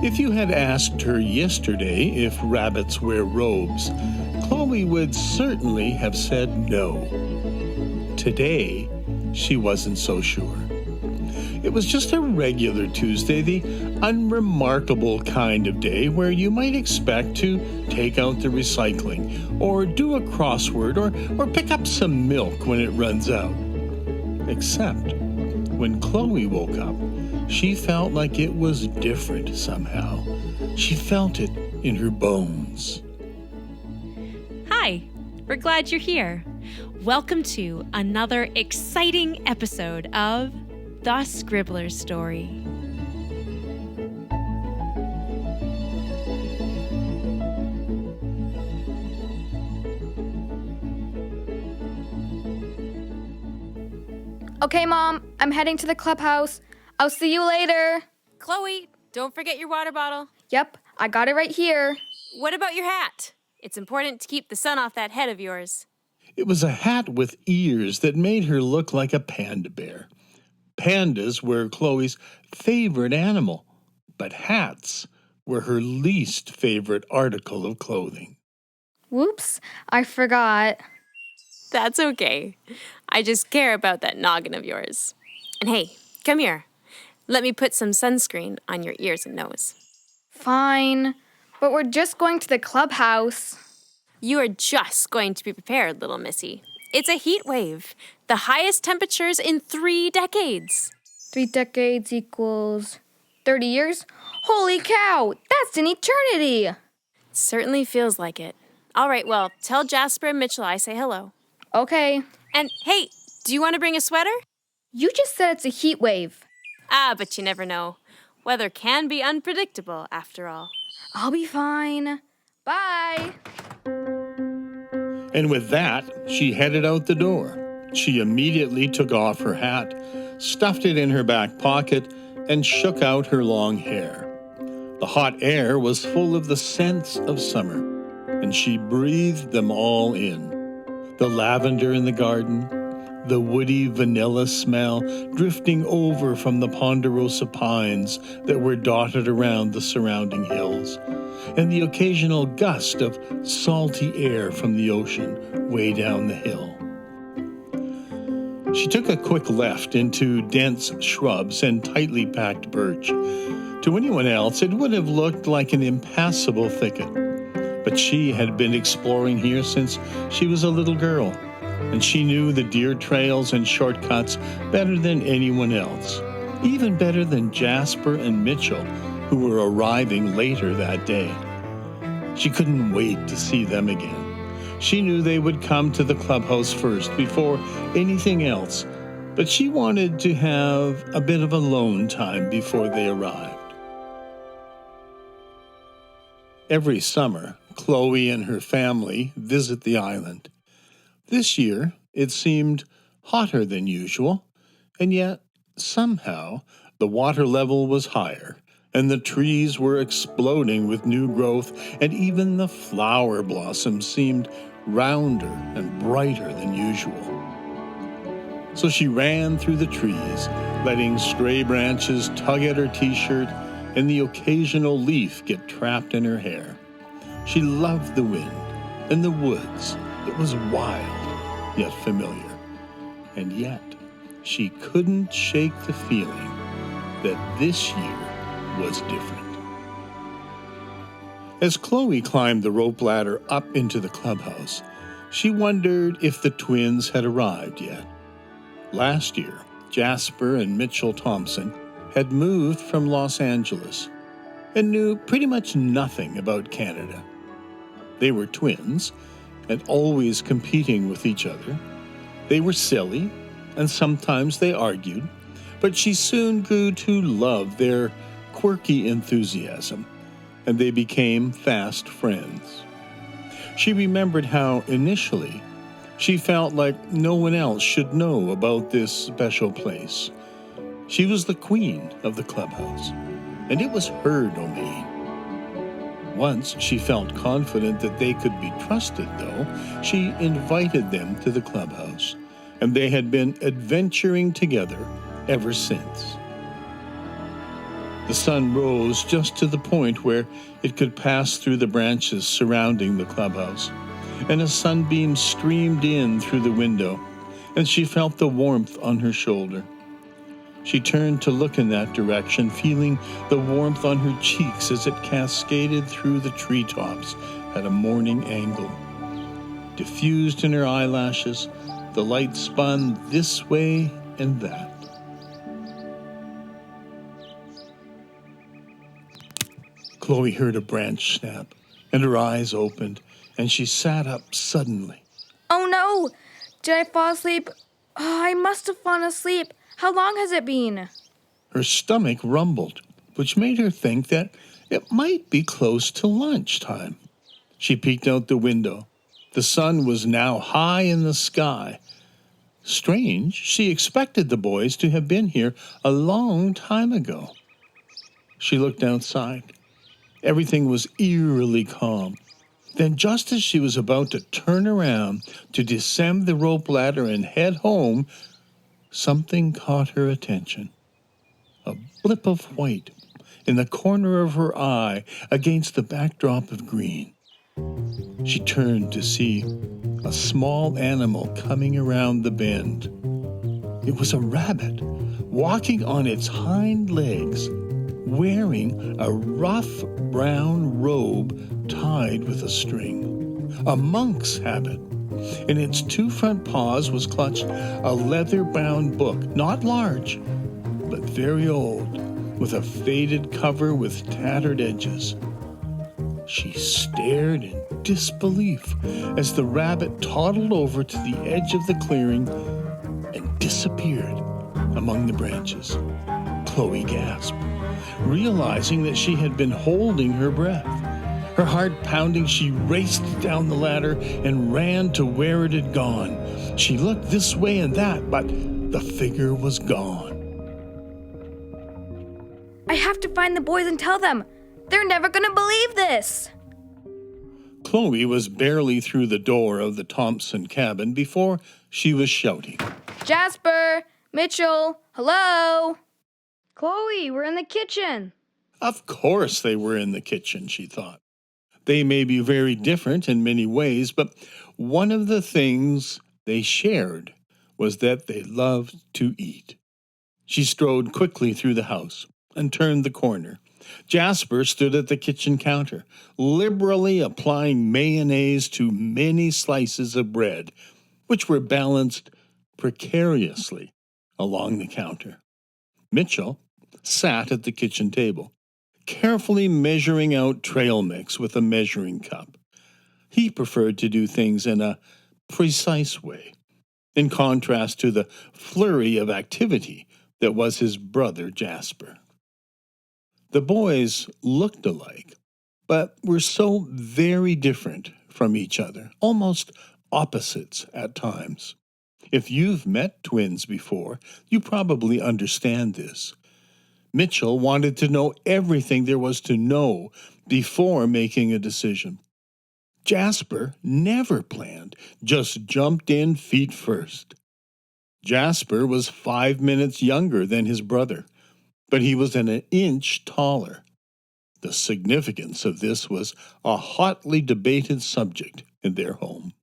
If you had asked her yesterday if rabbits wear robes, Chloe would certainly have said no. Today, she wasn't so sure. It was just a regular Tuesday, the unremarkable kind of day where you might expect to take out the recycling, or do a crossword, or pick up some milk when it runs out. Except, when Chloe woke up, she felt like it was different somehow. She felt it in her bones. Hi, we're glad you're here. Welcome to another exciting episode of The Scribblers Story. Okay, Mom, I'm heading to the clubhouse. I'll see you later. Chloe, don't forget your water bottle. Yep, I got it right here. What about your hat? It's important to keep the sun off that head of yours. It was a hat with ears that made her look like a panda bear. Pandas were Chloe's favorite animal, but hats were her least favorite article of clothing. Whoops, I forgot. That's okay. I just care about that noggin of yours. And hey, come here. Let me put some sunscreen on your ears and nose. Fine, but we're just going to the clubhouse. You are just going to be prepared, little missy. It's a heat wave, the highest temperatures in 3 decades. 3 decades equals 30 years? Holy cow, that's an eternity! It certainly feels like it. All right, well, tell Jasper and Mitchell I say hello. Okay. And hey, do you want to bring a sweater? You just said it's a heat wave. But you never know. Weather can be unpredictable, after all. I'll be fine. Bye! And with that, she headed out the door. She immediately took off her hat, stuffed it in her back pocket, and shook out her long hair. The hot air was full of the scents of summer, and she breathed them all in. The lavender in the garden, the woody vanilla smell drifting over from the ponderosa pines that were dotted around the surrounding hills, and the occasional gust of salty air from the ocean way down the hill. She took a quick left into dense shrubs and tightly packed birch. To anyone else, it would have looked like an impassable thicket. But she had been exploring here since she was a little girl, and she knew the deer trails and shortcuts better than anyone else, even better than Jasper and Mitchell, who were arriving later that day. She couldn't wait to see them again. She knew they would come to the clubhouse first before anything else, but she wanted to have a bit of alone time before they arrived. Every summer, Chloe and her family visit the island. This year, it seemed hotter than usual, and yet, somehow, the water level was higher, and the trees were exploding with new growth, and even the flower blossoms seemed rounder and brighter than usual. So she ran through the trees, letting stray branches tug at her t-shirt and the occasional leaf get trapped in her hair. She loved the wind and the woods. It was wild, yet familiar. And yet, she couldn't shake the feeling that this year was different. As Chloe climbed the rope ladder up into the clubhouse, she wondered if the twins had arrived yet. Last year, Jasper and Mitchell Thompson had moved from Los Angeles and knew pretty much nothing about Canada. They were twins and always competing with each other. They were silly, and sometimes they argued, but she soon grew to love their quirky enthusiasm, and they became fast friends. She remembered how, initially, she felt like no one else should know about this special place. She was the queen of the clubhouse, and it was her domain. Once she felt confident that they could be trusted, though, she invited them to the clubhouse, and they had been adventuring together ever since. The sun rose just to the point where it could pass through the branches surrounding the clubhouse, and a sunbeam streamed in through the window, and she felt the warmth on her shoulder. She turned to look in that direction, feeling the warmth on her cheeks as it cascaded through the treetops at a morning angle. Diffused in her eyelashes, the light spun this way and that. Chloe heard a branch snap, and her eyes opened, and she sat up suddenly. Oh no! Did I fall asleep? Oh, I must have fallen asleep. How long has it been? Her stomach rumbled, which made her think that it might be close to lunchtime. She peeked out the window. The sun was now high in the sky. Strange, she expected the boys to have been here a long time ago. She looked outside. Everything was eerily calm. Then, just as she was about to turn around to descend the rope ladder and head home, something caught her attention. A blip of white in the corner of her eye against the backdrop of green. She turned to see a small animal coming around the bend. It was a rabbit, walking on its hind legs, wearing a rough brown robe tied with a string, a monk's habit. In its two front paws was clutched a leather-bound book, not large, but very old, with a faded cover with tattered edges. She stared in disbelief as the rabbit toddled over to the edge of the clearing and disappeared among the branches. Chloe gasped, realizing that she had been holding her breath. Her heart pounding, she raced down the ladder and ran to where it had gone. She looked this way and that, but the figure was gone. I have to find the boys and tell them. They're never going to believe this. Chloe was barely through the door of the Thompson cabin before she was shouting. Jasper! Mitchell! Hello! Chloe, we're in the kitchen. Of course they were in the kitchen, she thought. They may be very different in many ways, but one of the things they shared was that they loved to eat. She strode quickly through the house and turned the corner. Jasper stood at the kitchen counter, liberally applying mayonnaise to many slices of bread, which were balanced precariously along the counter. Mitchell sat at the kitchen table, carefully measuring out trail mix with a measuring cup. He preferred to do things in a precise way, in contrast to the flurry of activity that was his brother Jasper. The boys looked alike, but were so very different from each other, almost opposites at times. If you've met twins before, you probably understand this. Mitchell wanted to know everything there was to know before making a decision. Jasper never planned, just jumped in feet first. Jasper was 5 minutes younger than his brother, but he was an inch taller. The significance of this was a hotly debated subject in their home.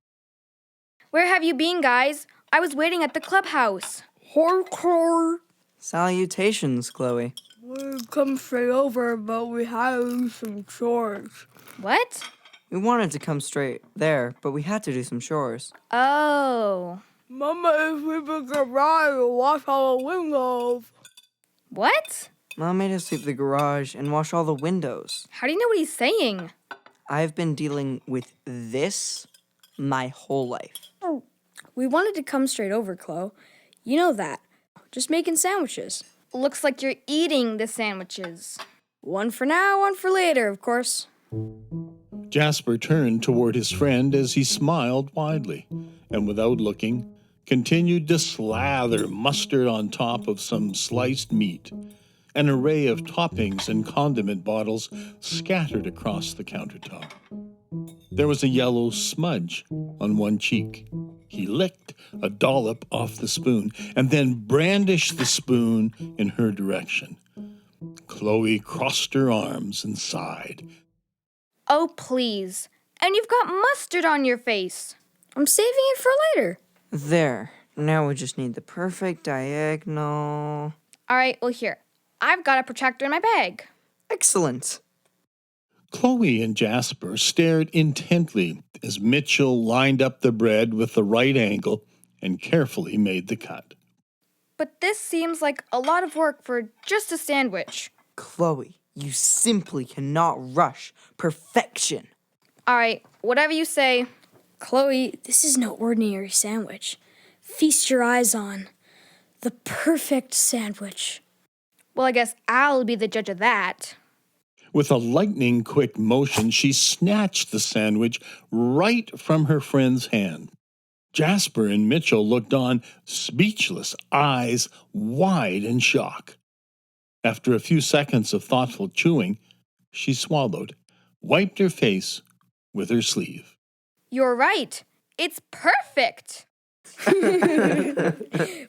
Where have you been, guys? I was waiting at the clubhouse. Hardcore. Salutations, Chloe. We've come straight over, but we had to do some chores. What? We wanted to come straight there, but we had to do some chores. Oh. Mama is sweeping the garage and wash all the windows. What? Mom made us sweep the garage and wash all the windows. How do you know what he's saying? I've been dealing with this my whole life. We wanted to come straight over, Chloe. You know that. Just making sandwiches. Looks like you're eating the sandwiches. One for now, one for later, of course. Jasper turned toward his friend as he smiled widely, and without looking, continued to slather mustard on top of some sliced meat. An array of toppings and condiment bottles scattered across the countertop. There was a yellow smudge on one cheek. He licked a dollop off the spoon and then brandished the spoon in her direction. Chloe crossed her arms and sighed. Oh, please. And you've got mustard on your face. I'm saving it for later. There. Now we just need the perfect diagonal. All right, well, here. I've got a protractor in my bag. Excellent. Chloe and Jasper stared intently as Mitchell lined up the bread with the right angle and carefully made the cut. But this seems like a lot of work for just a sandwich. Chloe, you simply cannot rush perfection. All right, whatever you say. Chloe, this is no ordinary sandwich. Feast your eyes on the perfect sandwich. Well, I guess I'll be the judge of that. With a lightning-quick motion, she snatched the sandwich right from her friend's hand. Jasper and Mitchell looked on, speechless, eyes wide in shock. After a few seconds of thoughtful chewing, she swallowed, wiped her face with her sleeve. You're right. It's perfect.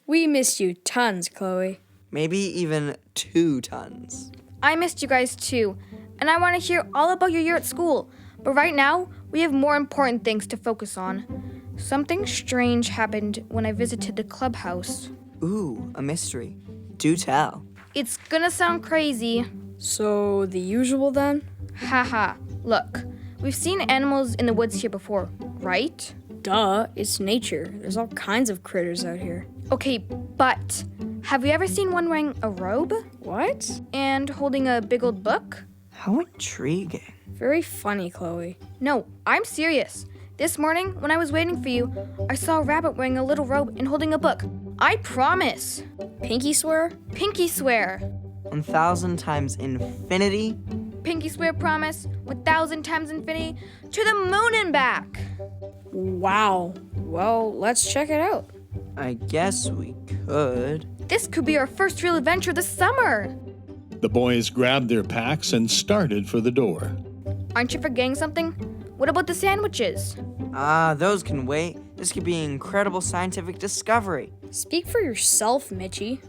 We missed you tons, Chloe. Maybe even 2 tons. I missed you guys too, and I want to hear all about your year at school. But right now, we have more important things to focus on. Something strange happened when I visited the clubhouse. Ooh, a mystery. Do tell. It's gonna sound crazy. So, the usual then? Haha. Look, we've seen animals in the woods here before, right? Duh, it's nature. There's all kinds of critters out here. Okay, but have you ever seen one wearing a robe What? and holding a big old book? How intriguing. Very funny, Chloe. No, I'm serious. This morning, when I was waiting for you, I saw a rabbit wearing a little robe and holding a book. I promise. Pinky swear? Pinky swear. 1,000 times infinity. Pinky swear promise, 1,000 times infinity, to the moon and back. Wow. Well, let's check it out. I guess we could. This could be our first real adventure this summer. The boys grabbed their packs and started for the door. Aren't you forgetting something? What about the sandwiches? Those can wait. This could be an incredible scientific discovery. Speak for yourself, Mitchie.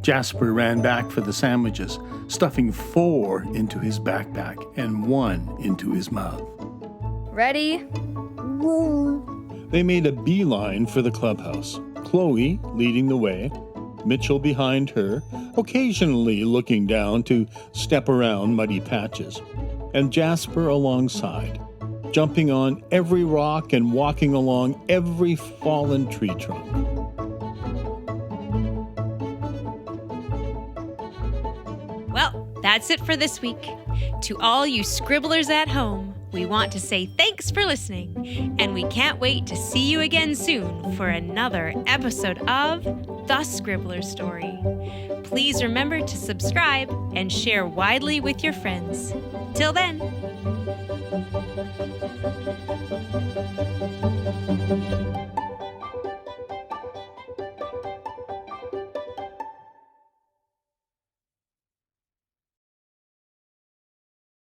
Jasper ran back for the sandwiches, stuffing 4 into his backpack and 1 into his mouth. Ready? They made a beeline for the clubhouse, Chloe leading the way, Mitchell behind her, occasionally looking down to step around muddy patches, and Jasper alongside, jumping on every rock and walking along every fallen tree trunk. Well, that's it for this week. To all you scribblers at home, we want to say thanks for listening, and we can't wait to see you again soon for another episode of The Scribbler Story. Please remember to subscribe and share widely with your friends. Till then.